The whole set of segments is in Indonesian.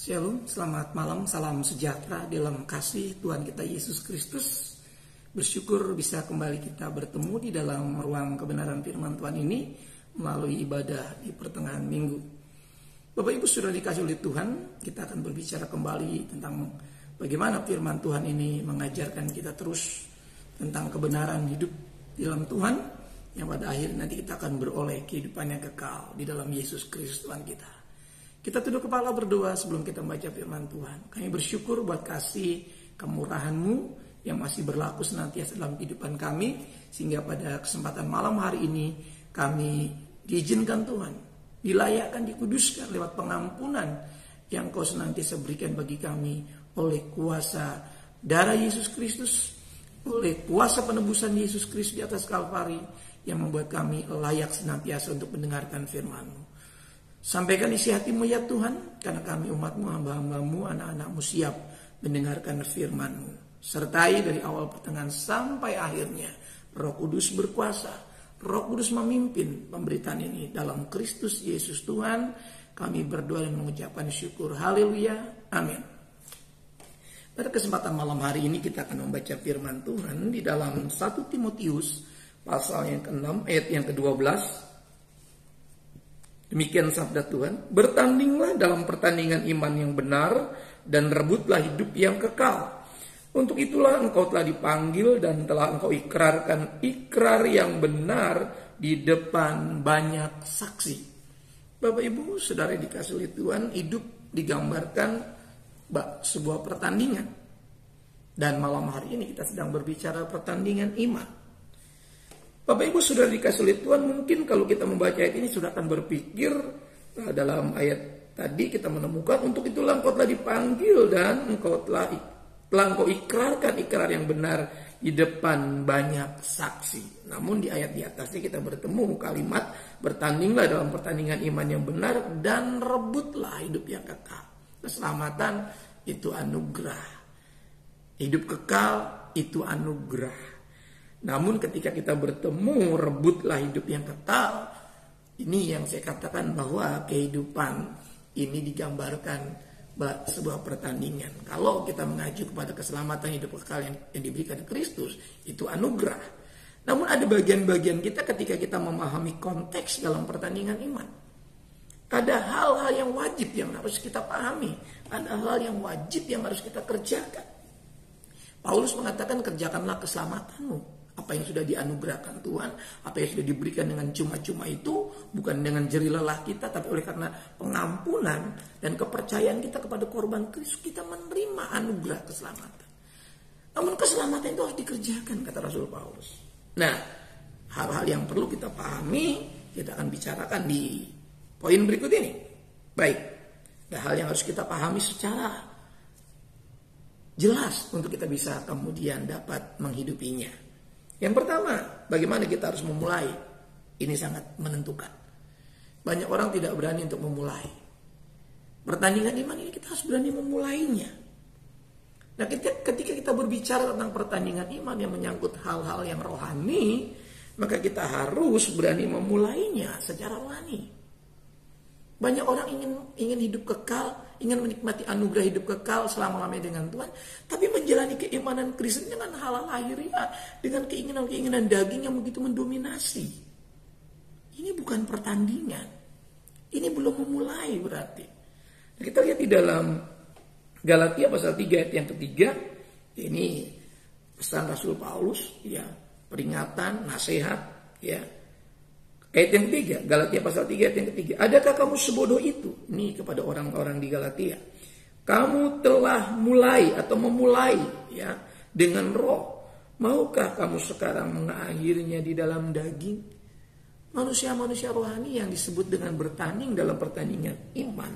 Shalom, selamat malam, salam sejahtera dalam kasih Tuhan kita Yesus Kristus. Bersyukur bisa kembali kita bertemu di dalam ruang kebenaran firman Tuhan ini melalui ibadah di pertengahan minggu. Bapak Ibu sudah dikasih oleh Tuhan, kita akan berbicara kembali tentang bagaimana firman Tuhan ini mengajarkan kita terus tentang kebenaran hidup di dalam Tuhan, yang pada akhirnya nanti kita akan beroleh kehidupan yang kekal di dalam Yesus Kristus Tuhan kita. Kita tunduk kepala berdoa sebelum kita membaca firman Tuhan. Kami bersyukur buat kasih kemurahan-Mu yang masih berlaku senantiasa dalam kehidupan kami, sehingga pada kesempatan malam hari ini kami diizinkan Tuhan, dilayakkan, dikuduskan lewat pengampunan yang Kau senantiasa berikan bagi kami oleh kuasa darah Yesus Kristus, oleh kuasa penebusan Yesus Kristus di atas Kalvari yang membuat kami layak senantiasa untuk mendengarkan firman-Mu. Sampaikan isi hati-Mu ya Tuhan, karena kami umat-Mu, hamba-hamba-Mu, anak-anak-Mu siap mendengarkan firman-Mu. Sertai dari awal pertengahan sampai akhirnya, Roh Kudus berkuasa, Roh Kudus memimpin pemberitaan ini dalam Kristus Yesus Tuhan. Kami berdoa dan mengucapkan syukur. Haleluya, amin. Pada kesempatan malam hari ini kita akan membaca firman Tuhan di dalam 1 Timotius pasal yang ke-6 ayat yang ke-12. Demikian sabda Tuhan, bertandinglah dalam pertandingan iman yang benar dan rebutlah hidup yang kekal. Untuk itulah engkau telah dipanggil dan telah engkau ikrarkan ikrar yang benar di depan banyak saksi. Bapak Ibu, saudara dikasih oleh Tuhan, hidup digambarkan sebuah pertandingan. Dan malam hari ini kita sedang berbicara pertandingan iman. Bapak Ibu sudah dikasih oleh Tuhan, mungkin kalau kita membaca ayat ini sudah akan berpikir dalam ayat tadi kita menemukan untuk itulah engkau telah dipanggil dan engkau telah engkau ikrarkan ikrar yang benar di depan banyak saksi. Namun di ayat di atasnya kita bertemu kalimat bertandinglah dalam pertandingan iman yang benar dan rebutlah hidup yang kekal. Keselamatan itu anugerah. Hidup kekal itu anugerah. Namun ketika kita bertemu rebutlah hidup yang kekal, ini yang saya katakan bahwa kehidupan ini digambarkan sebuah pertandingan. Kalau kita mengacu kepada keselamatan hidup kekal yang diberikan Kristus, itu anugerah. Namun ada bagian-bagian kita ketika kita memahami konteks dalam pertandingan iman. Ada hal-hal yang wajib yang harus kita pahami. Ada hal yang wajib yang harus kita kerjakan. Paulus mengatakan kerjakanlah keselamatanmu. Apa yang sudah dianugerahkan Tuhan, apa yang sudah diberikan dengan cuma-cuma itu bukan dengan jerih lelah kita, tapi oleh karena pengampunan dan kepercayaan kita kepada korban Kristus, kita menerima anugerah keselamatan. Namun keselamatan itu harus dikerjakan, kata Rasul Paulus. Nah, hal-hal yang perlu kita pahami, kita akan bicarakan di poin berikut ini. Baik, ada hal yang harus kita pahami secara jelas untuk kita bisa kemudian dapat menghidupinya. Yang pertama, bagaimana kita harus memulai? Ini sangat menentukan. Banyak orang tidak berani untuk memulai. Pertandingan iman ini kita harus berani memulainya. Nah, ketika kita berbicara tentang pertandingan iman yang menyangkut hal-hal yang rohani, maka kita harus berani memulainya secara rohani. Banyak orang ingin hidup kekal, ingin menikmati anugerah hidup kekal selama-lamanya dengan Tuhan, tapi menjalani keimanan Kristen dengan hal-hal lahiriah, dengan keinginan-keinginan daging yang begitu mendominasi. Ini bukan pertandingan. Ini belum memulai berarti. Nah, kita lihat di dalam Galatia pasal 3 ayat yang ketiga, ini pesan Rasul Paulus, ya, peringatan, nasihat, ya. Ayat yang ketiga, Galatia pasal 3 ayat yang ketiga. Adakah kamu sebodoh itu? Ini kepada orang-orang di Galatia. Kamu telah mulai atau memulai ya dengan roh. Maukah kamu sekarang mengakhirinya di dalam daging? Manusia-manusia rohani yang disebut dengan bertanding dalam pertandingan iman,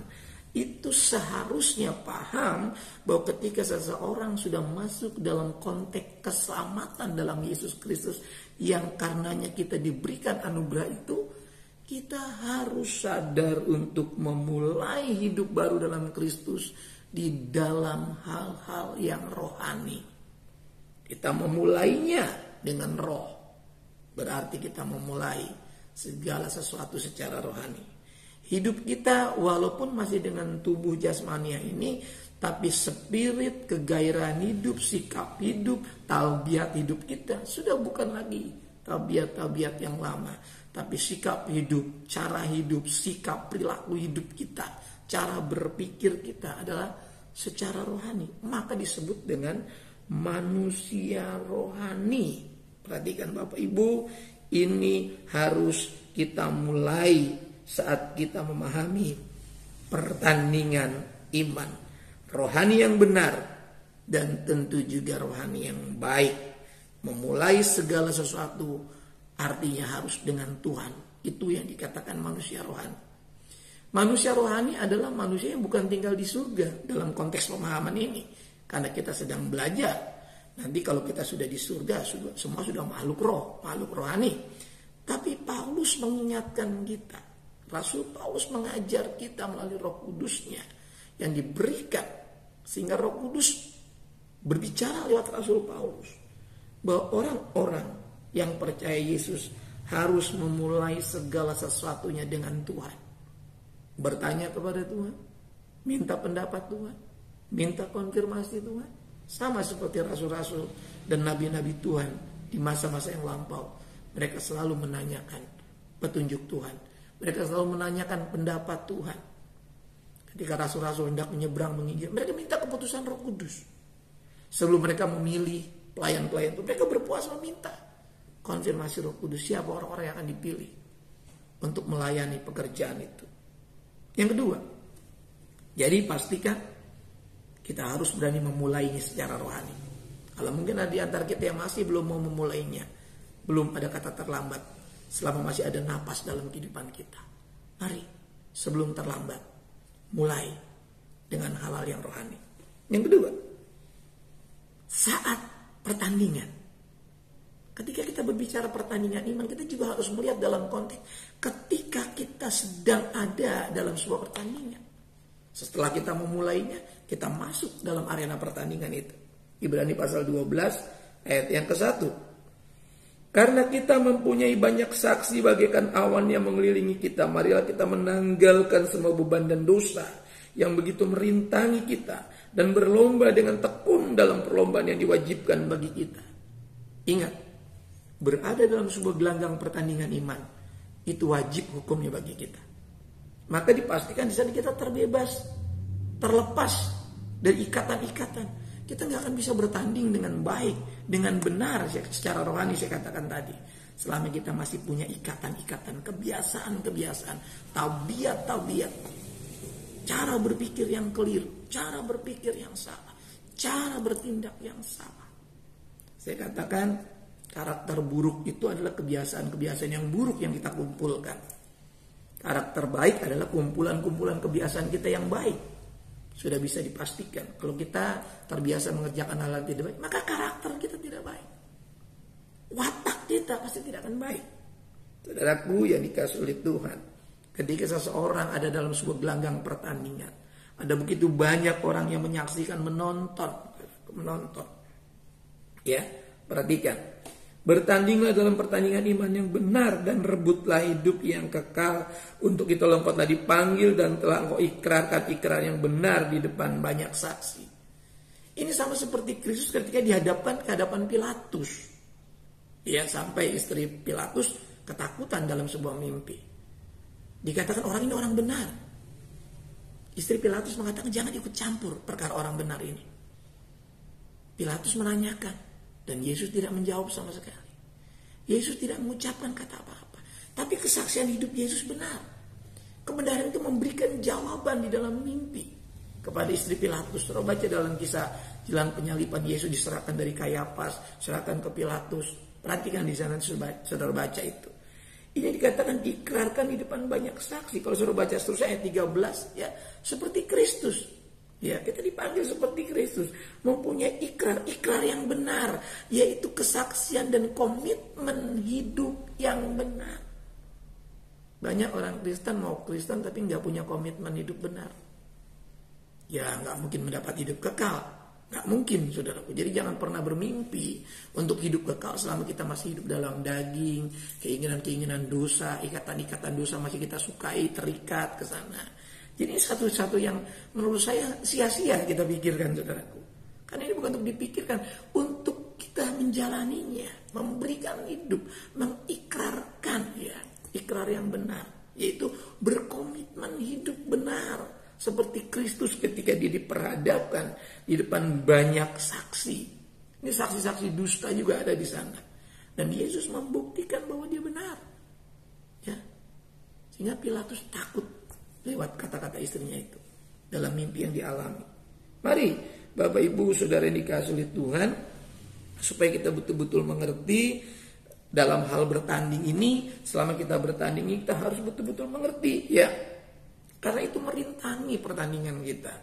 itu seharusnya paham bahwa ketika seseorang sudah masuk dalam konteks keselamatan dalam Yesus Kristus, yang karenanya kita diberikan anugerah itu, kita harus sadar untuk memulai hidup baru dalam Kristus di dalam hal-hal yang rohani. Kita memulainya dengan roh, berarti kita memulai segala sesuatu secara rohani. Hidup kita walaupun masih dengan tubuh jasmania ini, tapi spirit, kegairahan hidup, sikap hidup, tabiat hidup kita sudah bukan lagi tabiat-tabiat yang lama, tapi sikap hidup, cara hidup, sikap, perilaku hidup kita, cara berpikir kita adalah secara rohani. Maka disebut dengan manusia rohani. Perhatikan Bapak Ibu, ini harus kita mulai saat kita memahami pertandingan iman. Rohani yang benar dan tentu juga rohani yang baik. Memulai segala sesuatu artinya harus dengan Tuhan. Itu yang dikatakan manusia rohani. Manusia rohani adalah manusia yang bukan tinggal di surga dalam konteks pemahaman ini. Karena kita sedang belajar. Nanti kalau kita sudah di surga, semua sudah makhluk roh, makhluk rohani. Tapi Paulus mengingatkan kita. Rasul Paulus mengajar kita melalui Roh Kudusnya yang diberikan, sehingga Roh Kudus berbicara lewat Rasul Paulus bahwa orang-orang yang percaya Yesus harus memulai segala sesuatunya dengan Tuhan. Bertanya kepada Tuhan, minta pendapat Tuhan, minta konfirmasi Tuhan. Sama seperti rasul-rasul dan nabi-nabi Tuhan di masa-masa yang lampau. Mereka selalu menanyakan petunjuk Tuhan. Mereka selalu menanyakan pendapat Tuhan. Ketika rasul-rasul hendak menyeberang menginjil, mereka minta keputusan Roh Kudus. Sebelum mereka memilih pelayan-pelayan itu, mereka berpuasa meminta konfirmasi Roh Kudus. Siapa orang-orang yang akan dipilih untuk melayani pekerjaan itu. Yang kedua, jadi pastikan kita harus berani memulainya secara rohani. Kalau mungkin ada di antara kita yang masih belum mau memulainya, belum ada kata terlambat. Selama masih ada napas dalam kehidupan kita, mari sebelum terlambat mulai dengan hal-hal yang rohani. Yang kedua, saat pertandingan, ketika kita berbicara pertandingan iman, kita juga harus melihat dalam konteks ketika kita sedang ada dalam sebuah pertandingan. Setelah kita memulainya, kita masuk dalam arena pertandingan itu. Ibrani pasal 12 ayat yang ke-1. Karena kita mempunyai banyak saksi bagaikan awan yang mengelilingi kita, marilah kita menanggalkan semua beban dan dosa yang begitu merintangi kita dan berlomba dengan tekun dalam perlombaan yang diwajibkan bagi kita. Ingat, berada dalam sebuah gelanggang pertandingan iman itu wajib hukumnya bagi kita. Maka dipastikan di sana kita terbebas, terlepas dari ikatan-ikatan. Kita nggak akan bisa bertanding dengan baik, dengan benar secara rohani saya katakan tadi. Selama kita masih punya ikatan-ikatan, kebiasaan-kebiasaan, tabiat-tabiat, cara berpikir yang keliru, cara berpikir yang salah, cara bertindak yang salah. Saya katakan karakter buruk itu adalah kebiasaan-kebiasaan yang buruk yang kita kumpulkan. Karakter baik adalah kumpulan-kumpulan kebiasaan kita yang baik. Sudah bisa dipastikan kalau kita terbiasa mengerjakan hal yang tidak baik, maka karakter kita tidak baik. Watak kita pasti tidak akan baik. Saudaraku yang dikasihi oleh Tuhan, ketika seseorang ada dalam sebuah gelanggang pertandingan, ada begitu banyak orang yang menyaksikan, menonton. Ya, perhatikan. Bertandinglah dalam pertandingan iman yang benar dan rebutlah hidup yang kekal. Untuk itu engkau telah dipanggil dan telah engkau ikrarkan ikrar yang benar di depan banyak saksi. Ini sama seperti Kristus ketika dihadapkan ke hadapan Pilatus. Ya, sampai istri Pilatus ketakutan dalam sebuah mimpi. Dikatakan orang ini orang benar. Istri Pilatus mengatakan jangan ikut campur perkara orang benar ini. Pilatus menanyakan. Dan Yesus tidak menjawab sama sekali. Yesus tidak mengucapkan kata apa-apa. Tapi kesaksian hidup Yesus benar. Kebenaran itu memberikan jawaban di dalam mimpi kepada istri Pilatus. Saudara baca dalam kisah jalan penyaliban, Yesus diserahkan dari Kayafas, serahkan ke Pilatus. Perhatikan di sana saudara baca itu. Ini dikatakan diikrarkan di depan banyak saksi. Kalau saudara baca seterusnya ayat 13, ya seperti Kristus. Ya, kita dipanggil seperti Kristus, mempunyai ikrar yang benar, yaitu kesaksian dan komitmen hidup yang benar. Banyak orang Kristen mau Kristen tapi nggak punya komitmen hidup benar. Ya, nggak mungkin mendapat hidup kekal. Gak mungkin, saudaraku. Jadi jangan pernah bermimpi untuk hidup kekal selama kita masih hidup dalam daging, keinginan-keinginan dosa, ikatan-ikatan dosa masih kita sukai, terikat ke sana. Jadi satu-satu yang menurut saya sia-sia kita pikirkan, saudaraku. Karena ini bukan untuk dipikirkan, untuk kita menjalaninya, memberikan hidup, mengikrarkan ya, ikrar yang benar, yaitu berkomitmen hidup benar. Seperti Kristus ketika dia diperhadapkan di depan banyak saksi. Ini saksi-saksi dusta juga ada di sana. Dan Yesus membuktikan bahwa dia benar. Ya. Sehingga Pilatus takut lewat kata-kata istrinya itu. Dalam mimpi yang dialami. Mari Bapak Ibu Saudara yang dikasihi oleh Tuhan. Supaya kita betul-betul mengerti dalam hal bertanding ini. Selama kita bertanding ini kita harus betul-betul mengerti. Ya. Karena itu merintangi pertandingan kita.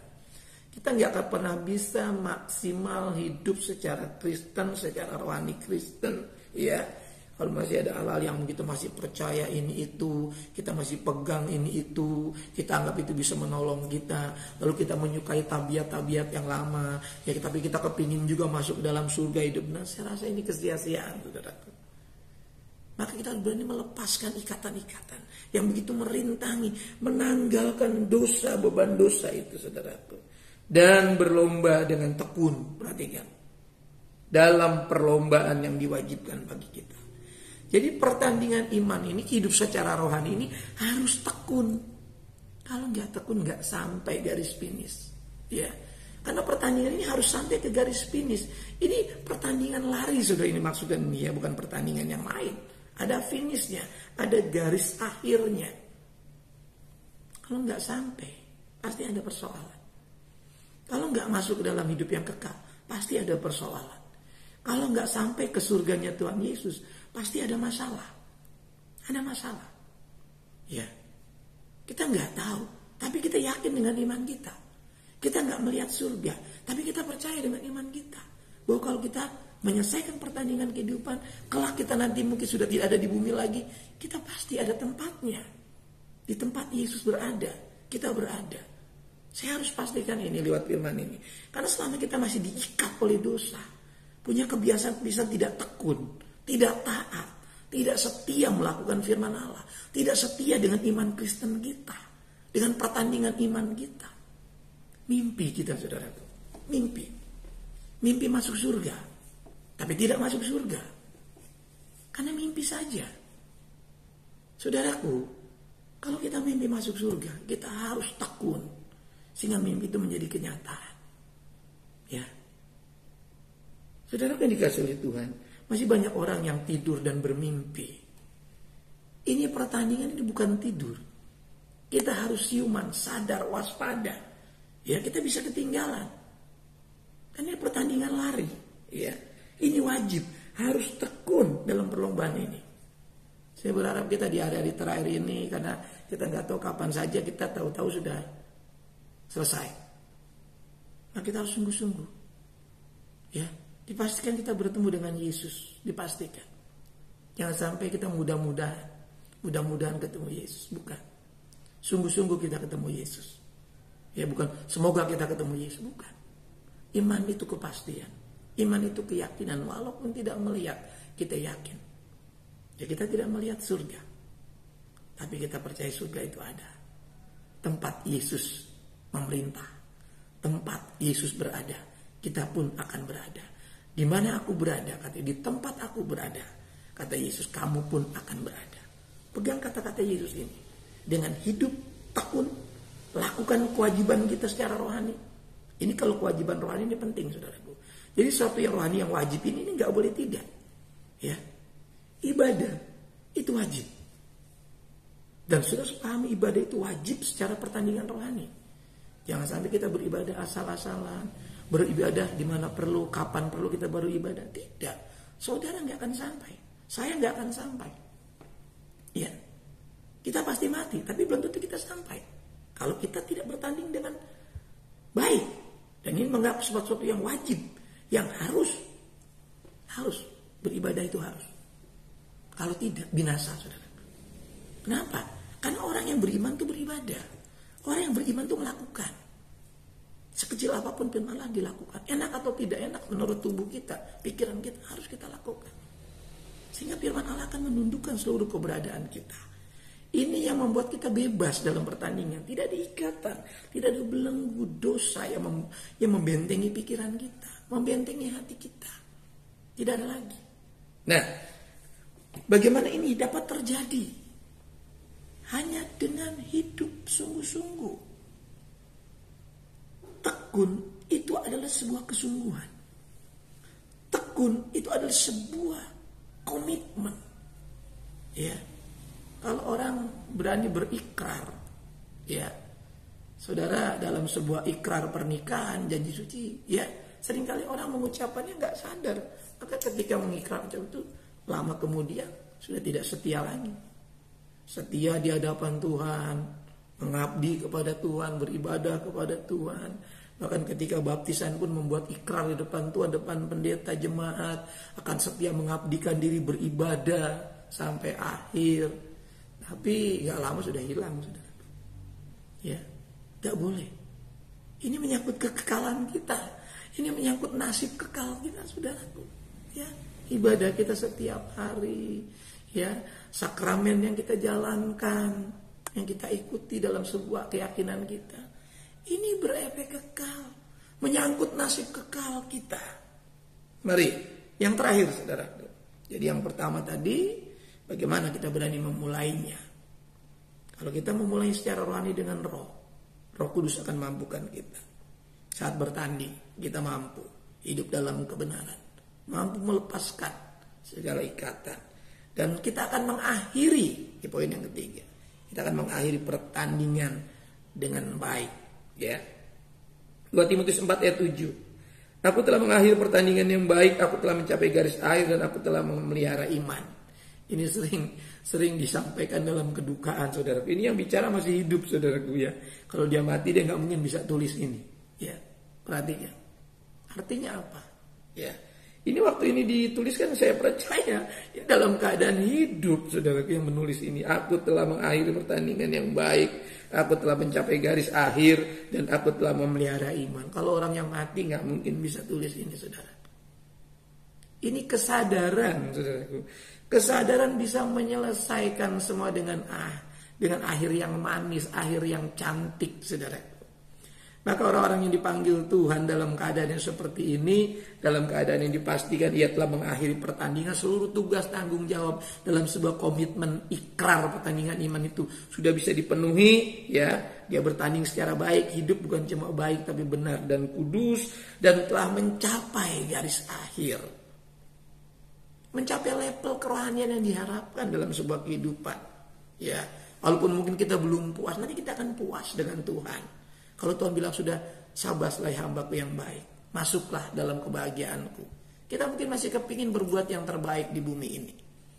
Kita nggak akan pernah bisa maksimal hidup secara Kristen, secara rohani Kristen. Ya, kalau masih ada hal-hal yang kita masih percaya ini itu, kita masih pegang ini itu, kita anggap itu bisa menolong kita. Lalu kita menyukai tabiat-tabiat yang lama. Ya, tapi kita kepingin juga masuk dalam surga hidup. Nah, saya rasa ini kesia-siaan, saudaraku. Maka kita harus berani melepaskan ikatan-ikatan yang begitu merintangi, menanggalkan dosa, beban dosa itu, saudaraku. Dan berlomba dengan tekun, perhatikan. Dalam perlombaan yang diwajibkan bagi kita. Jadi pertandingan iman ini, hidup secara rohani ini harus tekun. Kalau nggak tekun nggak sampai garis finish. Ya. Karena pertandingan ini harus sampai ke garis finish. Ini pertandingan lari, saudara, ini maksudnya ini ya, bukan pertandingan yang lain. Ada finishnya, ada garis akhirnya. Kalau nggak sampai, pasti ada persoalan. Kalau nggak masuk ke dalam hidup yang kekal, pasti ada persoalan. Kalau nggak sampai ke surganya Tuhan Yesus, pasti ada masalah. Ada masalah. Ya, kita nggak tahu, tapi kita yakin dengan iman kita. Kita nggak melihat surga, tapi kita percaya dengan iman kita. Bahwa kalau kita menyelesaikan pertandingan kehidupan, kelak kita nanti mungkin sudah tidak ada di bumi lagi, kita pasti ada tempatnya. Di tempat Yesus berada, kita berada. Saya harus pastikan ini lewat firman ini. Karena selama kita masih diikat oleh dosa, punya kebiasaan-kebiasaan tidak tekun, tidak taat, tidak setia melakukan firman Allah, tidak setia dengan iman Kristen kita, dengan pertandingan iman kita. Mimpi kita, saudaraku, mimpi masuk surga. Tapi tidak masuk surga. Karena mimpi saja. Saudaraku, kalau kita mimpi masuk surga, kita harus tekun. Sehingga mimpi itu menjadi kenyataan. Ya. Saudaraku yang dikasihi oleh Tuhan, masih banyak orang yang tidur dan bermimpi. Ini pertandingan, ini bukan tidur. Kita harus siuman, sadar, waspada. Ya, kita bisa ketinggalan. Karena ini pertandingan lari. Ya. Ini wajib, harus tekun dalam perlombaan ini. Saya berharap kita di hari-hari terakhir ini, karena kita nggak tahu kapan saja, kita tahu-tahu sudah selesai. Nah, kita harus sungguh-sungguh. Ya, dipastikan kita bertemu dengan Yesus, dipastikan. Jangan sampai kita mudah-mudahan ketemu Yesus, bukan. Sungguh-sungguh kita ketemu Yesus. Ya, bukan semoga kita ketemu Yesus, bukan. Iman itu kepastian. Iman itu keyakinan, walaupun tidak melihat, kita yakin. Ya, kita tidak melihat surga, tapi kita percaya surga itu ada. Tempat Yesus memerintah, tempat Yesus berada, kita pun akan berada. Di mana aku berada, kata di tempat aku berada, kata Yesus, kamu pun akan berada. Pegang kata-kata Yesus ini. Dengan hidup tekun, lakukan kewajiban kita secara rohani. Ini kalau kewajiban rohani ini penting, saudaraku. Jadi sesuatu yang rohani yang wajib ini nggak boleh tidak. Ya, ibadah itu wajib. Dan sudah pahami ibadah itu wajib secara pertandingan rohani. Jangan sampai kita beribadah asal-asalan, beribadah di mana perlu, kapan perlu kita baru ibadah. Tidak, saudara nggak akan sampai, saya nggak akan sampai. Ya, kita pasti mati, tapi belum tentu kita sampai. Kalau kita tidak bertanding dengan baik, dan ini menganggap sesuatu yang wajib. Yang harus beribadah itu harus. Kalau tidak, binasa, saudara. Kenapa? Karena orang yang beriman itu beribadah. Orang yang beriman itu melakukan. sekecil apapun firman Allah dilakukan. Enak atau tidak enak menurut tubuh kita, pikiran kita, harus kita lakukan. Sehingga firman Allah akan menundukkan seluruh keberadaan kita. Ini yang membuat kita bebas dalam pertandingan. Tidak ada ikatan, tidak ada belenggu dosa yang membentengi pikiran kita, membentengi hati kita. Tidak ada lagi. Nah, bagaimana ini dapat terjadi? Hanya dengan hidup sungguh-sungguh. Tekun itu adalah sebuah kesungguhan. Tekun itu adalah sebuah komitmen. Ya. Kalau orang berani berikrar, ya. Saudara, dalam sebuah ikrar pernikahan, janji suci, ya, seringkali orang mengucapkannya nggak sadar. Maka ketika mengikrar itu lama kemudian sudah tidak setia lagi. Setia di hadapan Tuhan, mengabdi kepada Tuhan, beribadah kepada Tuhan. Bahkan ketika baptisan pun membuat ikrar di depan Tuhan, depan pendeta jemaat, akan setia mengabdikan diri beribadah sampai akhir. Tapi gak lama sudah hilang, saudara. Ya, gak boleh. Ini menyangkut kekekalan kita. Ini menyangkut nasib kekal kita, saudaraku. Ya, ibadah kita setiap hari, ya, sakramen yang kita jalankan, yang kita ikuti dalam sebuah keyakinan kita. Ini berefek kekal, menyangkut nasib kekal kita. Mari, yang terakhir, saudara. Jadi yang pertama tadi, bagaimana kita berani memulainya. Kalau kita memulai secara rohani dengan Roh Kudus akan mampukan kita. Saat bertanding, kita mampu hidup dalam kebenaran, mampu melepaskan segala ikatan. Dan kita akan mengakhiri, di poin yang ketiga, kita akan mengakhiri pertandingan dengan baik. Ya. 2 Timotius 4 ayat 7. Aku telah mengakhiri pertandingan yang baik, aku telah mencapai garis akhir, dan aku telah memelihara iman. Ini sering disampaikan dalam kedukaan, saudara. Ini yang bicara masih hidup, saudaraku, ya. Kalau dia mati, dia nggak mungkin bisa tulis ini. Ya, perhatikan. Artinya apa? Ya. Ini waktu ini dituliskan, saya percaya ya, dalam keadaan hidup, saudaraku yang menulis ini. Aku telah mengakhiri pertandingan yang baik, aku telah mencapai garis akhir, dan aku telah memelihara iman. Kalau orang yang mati nggak mungkin bisa tulis ini, saudara. Ini kesadaran, saudaraku. Kesadaran bisa menyelesaikan semua dengan akhir yang manis, akhir yang cantik, saudara. Maka orang-orang yang dipanggil Tuhan dalam keadaan yang seperti ini, dalam keadaan yang dipastikan ia telah mengakhiri pertandingan, seluruh tugas tanggung jawab dalam sebuah komitmen ikrar pertandingan iman itu sudah bisa dipenuhi, ya. Dia bertanding secara baik, hidup bukan cuma baik tapi benar dan kudus, dan telah mencapai garis akhir. Mencapai level kerohanian yang diharapkan dalam sebuah kehidupan. Ya, walaupun mungkin kita belum puas, nanti kita akan puas dengan Tuhan. Kalau Tuhan bilang sudah, sabaslah hambaku yang baik, masuklah dalam kebahagiaanku. Kita mungkin masih kepingin berbuat yang terbaik di bumi ini,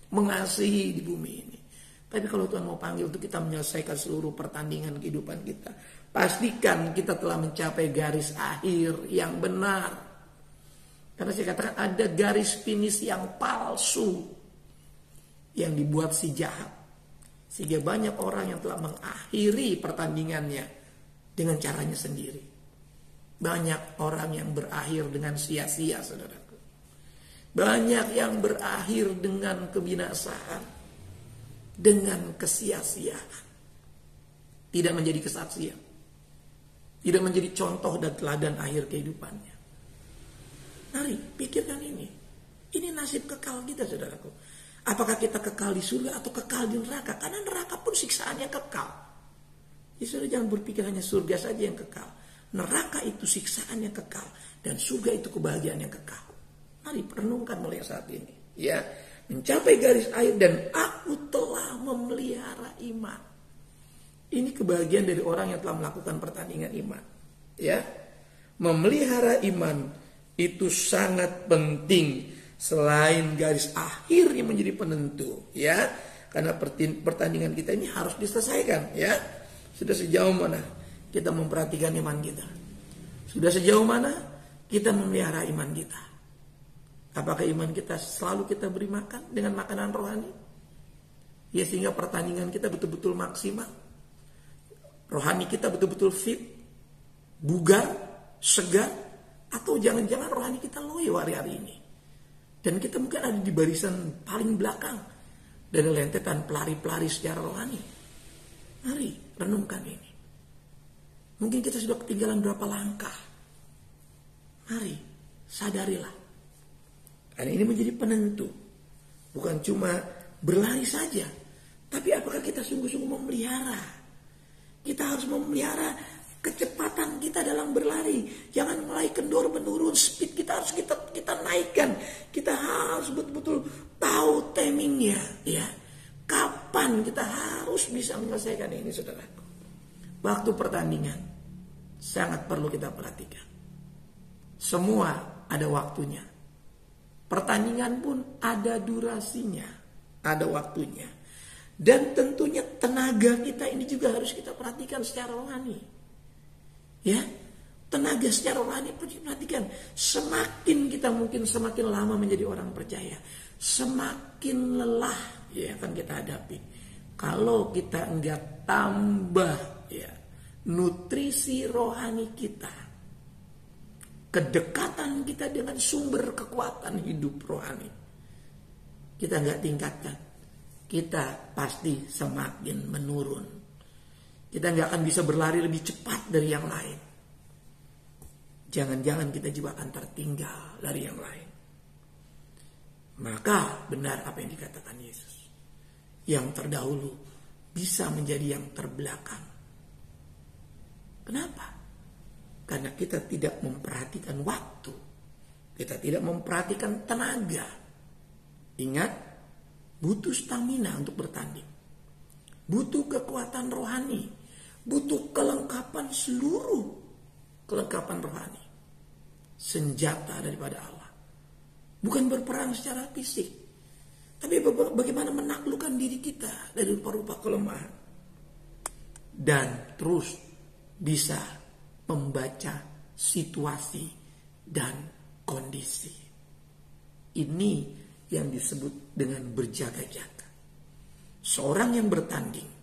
mengasihi di bumi ini. Tapi kalau Tuhan mau panggil untuk kita menyelesaikan seluruh pertandingan kehidupan kita, pastikan kita telah mencapai garis akhir yang benar. Karena saya katakan ada garis finish yang palsu yang dibuat si jahat. Sehingga banyak orang yang telah mengakhiri pertandingannya dengan caranya sendiri. Banyak orang yang berakhir dengan sia-sia, saudaraku. Banyak yang berakhir dengan kebinasaan, dengan kesia-siaan. Tidak menjadi kesaksian, tidak menjadi contoh dan teladan akhir kehidupannya. Mari pikirkan ini. Ini nasib kekal kita, saudaraku. Apakah kita kekal di surga atau kekal di neraka? Karena neraka pun siksaannya kekal. Ya sudah, jangan berpikir hanya surga saja yang kekal. Neraka itu siksaan yang kekal, dan surga itu kebahagiaan yang kekal. Mari perenungkan mulai saat ini. Ya, mencapai garis akhir dan aku telah memelihara iman. Ini kebahagiaan dari orang yang telah melakukan pertandingan iman. Ya, memelihara iman itu sangat penting selain garis akhir yang menjadi penentu. Ya, karena pertandingan kita ini harus diselesaikan. Ya. Sudah sejauh mana kita memperhatikan iman kita? Sudah sejauh mana kita memelihara iman kita? Apakah iman kita selalu kita beri makan dengan makanan rohani? Ya, sehingga pertandingan kita betul-betul maksimal. Rohani kita betul-betul fit, bugar, segan, atau jangan-jangan rohani kita loyo hari-hari ini. Dan kita mungkin ada di barisan paling belakang dari lentetan pelari-pelari secara rohani. Mari renungkan ini. Mungkin kita sudah ketinggalan berapa langkah. Mari sadarilah. Karena ini menjadi penentu. Bukan cuma berlari saja, tapi apakah kita sungguh-sungguh memelihara? Kita harus memelihara kecepatan kita dalam berlari. Jangan mulai kendor menurun, speed kita harus kita naikkan. Kita harus betul-betul tahu timingnya, ya. Kapan kita harus bisa menyelesaikan ini, saudaraku. Waktu pertandingan sangat perlu kita perhatikan. Semua ada waktunya. Pertandingan pun ada durasinya, ada waktunya. Dan tentunya tenaga kita ini juga harus kita perhatikan secara rohani. Ya, tenaga secara rohani perlu diperhatikan. Semakin kita mungkin semakin lama menjadi orang percaya, semakin lelah ya akan kita hadapi. Kalau kita enggak tambah ya nutrisi rohani kita, kedekatan kita dengan sumber kekuatan hidup rohani, kita enggak tingkatkan, kita pasti semakin menurun. Kita nggak akan bisa berlari lebih cepat dari yang lain. Jangan-jangan kita juga akan tertinggal dari yang lain. Maka benar apa yang dikatakan Yesus. Yang terdahulu bisa menjadi yang terbelakang. Kenapa? Karena kita tidak memperhatikan waktu. Kita tidak memperhatikan tenaga. Ingat, butuh stamina untuk bertanding. Butuh kekuatan rohani. Butuh kelengkapan seluruh kelengkapan rohani. Senjata daripada Allah. Bukan berperang secara fisik. Tapi bagaimana menaklukkan diri kita dari rupa-rupa kelemahan. Dan terus bisa membaca situasi dan kondisi. Ini yang disebut dengan berjaga-jaga. Seorang yang bertanding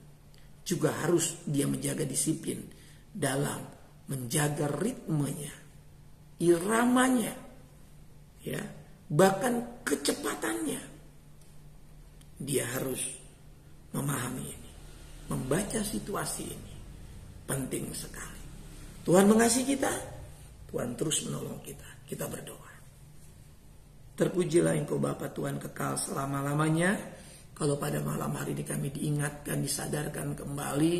juga harus dia menjaga disiplin dalam menjaga ritmenya, iramanya, ya, bahkan kecepatannya. Dia harus memahami ini, membaca situasi ini, penting sekali. Tuhan mengasihi kita, Tuhan terus menolong kita. Kita berdoa. Terpujilah Engkau Bapa Tuhan kekal selama-lamanya. Kalau pada malam hari ini kami diingatkan, disadarkan kembali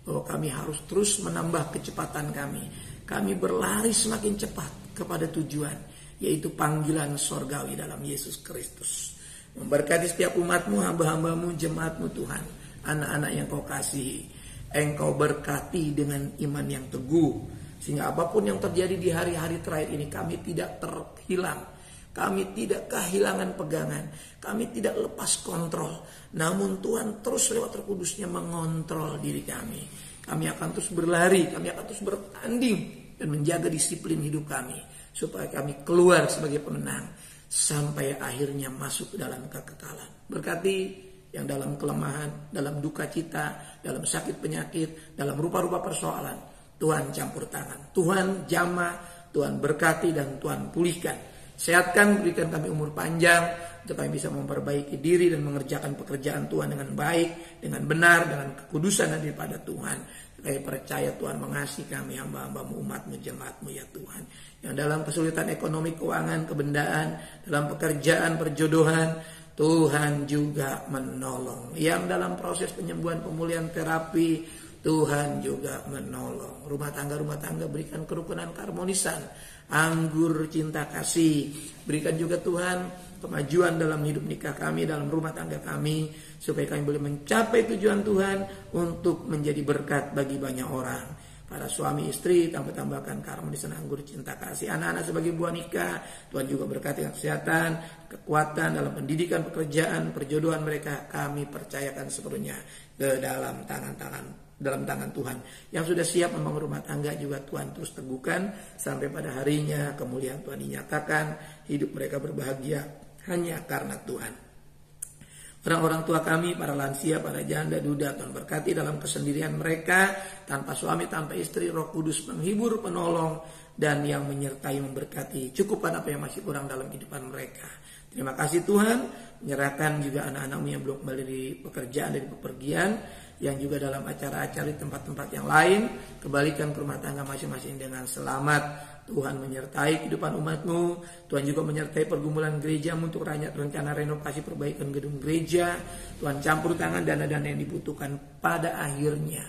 bahwa kami harus terus menambah kecepatan kami. Kami berlari semakin cepat kepada tujuan, yaitu panggilan sorgawi dalam Yesus Kristus. Memberkati setiap umat-Mu, hamba-hamba-Mu, jemaat-Mu Tuhan, anak-anak yang Kau kasihi. Engkau berkati dengan iman yang teguh, sehingga apapun yang terjadi di hari-hari terakhir ini kami tidak terhilang. Kami tidak kehilangan pegangan. Kami tidak lepas kontrol. Namun Tuhan terus lewat Roh Kudus-Nya mengontrol diri kami. Kami akan terus berlari. Kami akan terus bertanding. Dan menjaga disiplin hidup kami. Supaya kami keluar sebagai pemenang. Sampai akhirnya masuk ke dalam kekekalan. Berkati yang dalam kelemahan, dalam duka cita, dalam sakit penyakit, dalam rupa-rupa persoalan. Tuhan campur tangan. Tuhan jamah. Tuhan berkati dan Tuhan pulihkan. Sehatkan, berikan kami umur panjang untuk kami bisa memperbaiki diri dan mengerjakan pekerjaan Tuhan dengan baik, dengan benar, dengan kekudusan daripada Tuhan. Kami percaya Tuhan mengasihi kami, hamba-hamba-Mu, umat-Mu, jemaat-Mu ya Tuhan. Yang dalam kesulitan ekonomi, keuangan, kebendaan, dalam pekerjaan, perjodohan, Tuhan juga menolong. Yang dalam proses penyembuhan, pemulihan, terapi, Tuhan juga menolong. Rumah tangga berikan kerukunan, keharmonisan. Anggur cinta kasih. Berikan juga Tuhan kemajuan dalam hidup nikah kami, dalam rumah tangga kami, supaya kami boleh mencapai tujuan Tuhan untuk menjadi berkat bagi banyak orang. Para suami istri tambahkan keharmonisan, anggur cinta kasih. Anak-anak sebagai buah nikah, Tuhan juga berkati kesehatan, kekuatan dalam pendidikan, pekerjaan, perjodohan mereka. Kami percayakan sepenuhnya ke dalam tangan Tuhan. Yang sudah siap membangun rumah tangga juga Tuhan terus teguhkan sampai pada harinya kemuliaan Tuhan dinyatakan, hidup mereka berbahagia hanya karena Tuhan. Orang-orang tua kami, para lansia, para janda, duda, Tuhan berkati dalam kesendirian mereka, tanpa suami, tanpa istri, Roh Kudus penghibur, penolong, dan yang menyertai, memberkati. Cukupkan apa yang masih kurang dalam kehidupan mereka. Terima kasih Tuhan, menyerahkan juga anak-anakmu yang belum kembali dari pekerjaan, dari bepergian, yang juga dalam acara-acara di tempat-tempat yang lain, kembalikan ke rumah tangga masing-masing dengan selamat. Tuhan menyertai kehidupan umat-Mu. Tuhan juga menyertai pergumulan gereja-Mu untuk rencana renovasi perbaikan gedung gereja. Tuhan campur tangan dana-dana yang dibutuhkan, pada akhirnya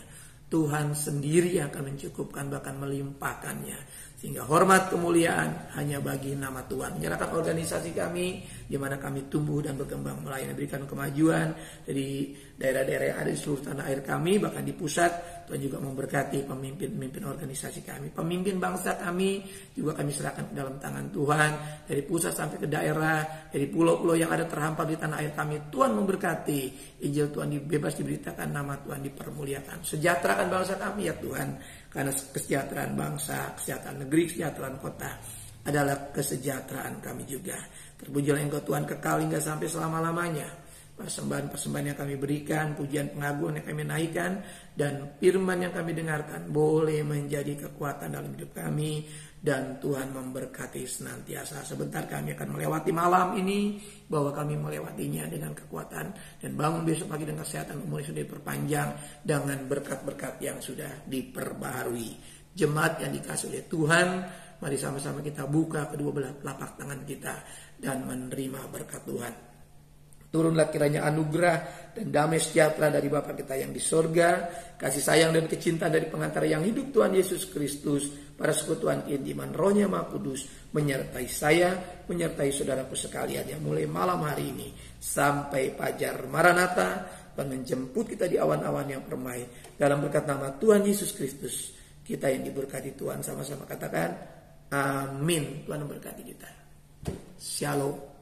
Tuhan sendiri yang akan mencukupkan, bahkan melimpahkannya. Sehingga hormat kemuliaan hanya bagi nama Tuhan. Menyerahkan organisasi kami, di mana kami tumbuh dan berkembang, melayani, berikan kemajuan dari daerah-daerah yang ada di seluruh tanah air kami, bahkan di pusat. Tuhan juga memberkati pemimpin organisasi kami, pemimpin bangsa kami juga kami serahkan ke dalam tangan Tuhan. Dari pusat sampai ke daerah, dari pulau-pulau yang ada terhampar di tanah air kami, Tuhan memberkati. Injil Tuhan bebas diberitakan, nama Tuhan dipermuliakan. Sejahterakan bangsa kami ya Tuhan, karena kesejahteraan bangsa, kesejahteraan negeri, kesejahteraan kota adalah kesejahteraan kami juga. Terpujilah Engkau Tuhan kekal hingga sampai selama-lamanya. Persembahan-persembahan yang kami berikan, pujian pengagungan yang kami naikkan, dan firman yang kami dengarkan boleh menjadi kekuatan dalam hidup kami, dan Tuhan memberkati senantiasa. Sebentar kami akan melewati malam ini, bahwa kami melewatinya dengan kekuatan, dan bangun besok pagi dengan kesehatan, umur yang sudah diperpanjang, dengan berkat-berkat yang sudah diperbaharui. Jemaat yang dikasihi oleh Tuhan, mari sama-sama kita buka kedua belah telapak tangan kita dan menerima berkat Tuhan. Turunlah kiranya anugerah dan damai sejahtera dari Bapa kita yang di sorga, kasih sayang dan kecintaan dari pengantar yang hidup Tuhan Yesus Kristus, para sekutuan keintiman Roh-Nya Maha Kudus, menyertai saya, menyertai saudaraku sekalian yang mulai malam hari ini sampai fajar Maranatha, dan menjemput kita di awan-awan yang permai. Dalam berkat nama Tuhan Yesus Kristus, kita yang diberkati Tuhan, sama-sama katakan amin. Tuhan memberkati kita. Shalom.